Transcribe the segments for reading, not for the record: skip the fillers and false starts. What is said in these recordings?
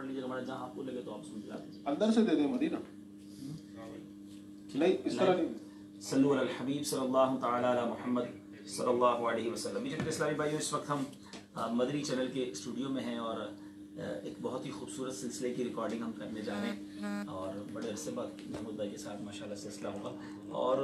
पढ़ लीजिएगा, हमारा जहाँ आपको लगे तो आप उसमें दिला दीजिए। अंदर से दे दें मदीना, नहीं इस तरह नहीं। सल्लु अलल हबीब सल्लल्लाहु तआला अला मुहम्मद सल्लल्लाहु अलैहि वसल्लम। मेरे इस्लामी भाइयों, इस वक्त हम मदरी चैनल के स्टूडियो में हैं और एक बहुत ही खूबसूरत सिलसिले की रिकॉर्डिंग हम करने जा रहे हैं और बड़े अरसे बाद महमूद भाई के साथ माशाल्लाह सिलसिला होगा और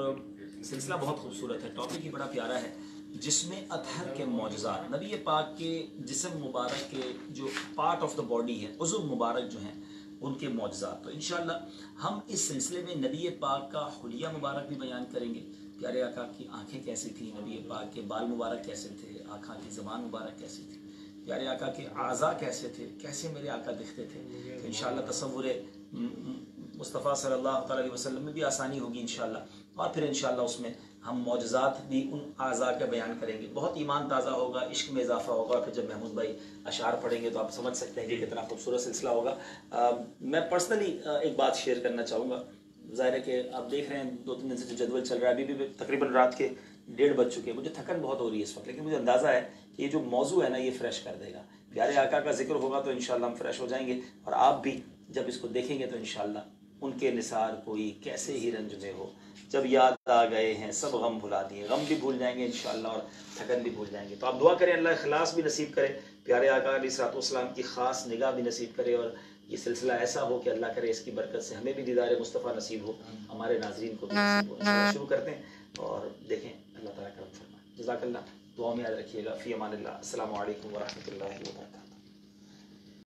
सिलसिला बहुत खूबसूरत है, टॉपिक ही बड़ा प्यारा है, जिसमें अतहर के मौजज़ात, नबी पाक के जिस्म मुबारक के जो पार्ट ऑफ द बॉडी है, उज़्व मुबारक जो हैं उनके मौजज़ात। तो इंशाअल्लाह हम इस सिलसिले में नबी पाक का हुलिया मुबारक भी बयान करेंगे, प्यारे आका की आंखें कैसी थी, नबी पाक के बाल मुबारक कैसे थे, आँखों की ज़बान मुबारक कैसी थी, प्यारे आका के आज़ा कैसे थे, कैसे मेरे आका दिखते थे। तो इंशाअल्लाह तसव्वुर मुस्तफ़ा सल्लल्लाहु अलैहि वसल्लम में भी आसानी होगी इंशाअल्लाह, और फिर इंशाअल्लाह उसमें हम मौजज़ात भी उन आज़ा का बयान करेंगे। बहुत ईमान ताज़ा होगा, इश्क में इजाफा होगा। फिर जब महमूद भाई अशार पढ़ेंगे तो आप समझ सकते हैं कि कितना खूबसूरत सिलसिला होगा। मैं पर्सनली एक बात शेयर करना चाहूँगा। ज़ाहिर है कि आप देख रहे हैं 2-3 दिन से जो जदवल चल रहा है, अभी भी तकरीबन रात के 1:30 बज चुके हैं, मुझे थकन बहुत हो रही है इस वक्त, लेकिन मुझे अंदाज़ा है कि ये जो मौजू है ना, ये फ्रेश कर देगा। प्यारे आका का जिक्र होगा तो इंशाअल्लाह हम फ्रेश हो जाएंगे, और आप भी जब इसको देखेंगे तो इंशाअल्लाह उनके निसार कोई कैसे ही रंज में हो, जब याद आ गए हैं सब गम भुला दिए, गम भी भूल जाएंगे इंशाअल्लाह और थकन भी भूल जाएंगे। तो आप दुआ करें अल्लाह इखलास भी नसीब करे, प्यारे आका अलैहिस्सलाम की ख़ास निगाह भी नसीब करे, और ये सिलसिला ऐसा हो कि अल्लाह करे इसकी बरकत से हमें भी दीदार मुस्तफ़ा नसीब हो, हमारे नाज़रीन को भी नसीब हो। इंशाअल्लाह शुरू करते हैं और देखें अल्लाह ताला करम फरमाए। जज़ाकल्लाह, दुआ में याद रखिएगा। फ़ी अमानिल्लाह। अस्सलामु अलैकुम व रहमतुल्लाहि व बरकातहू।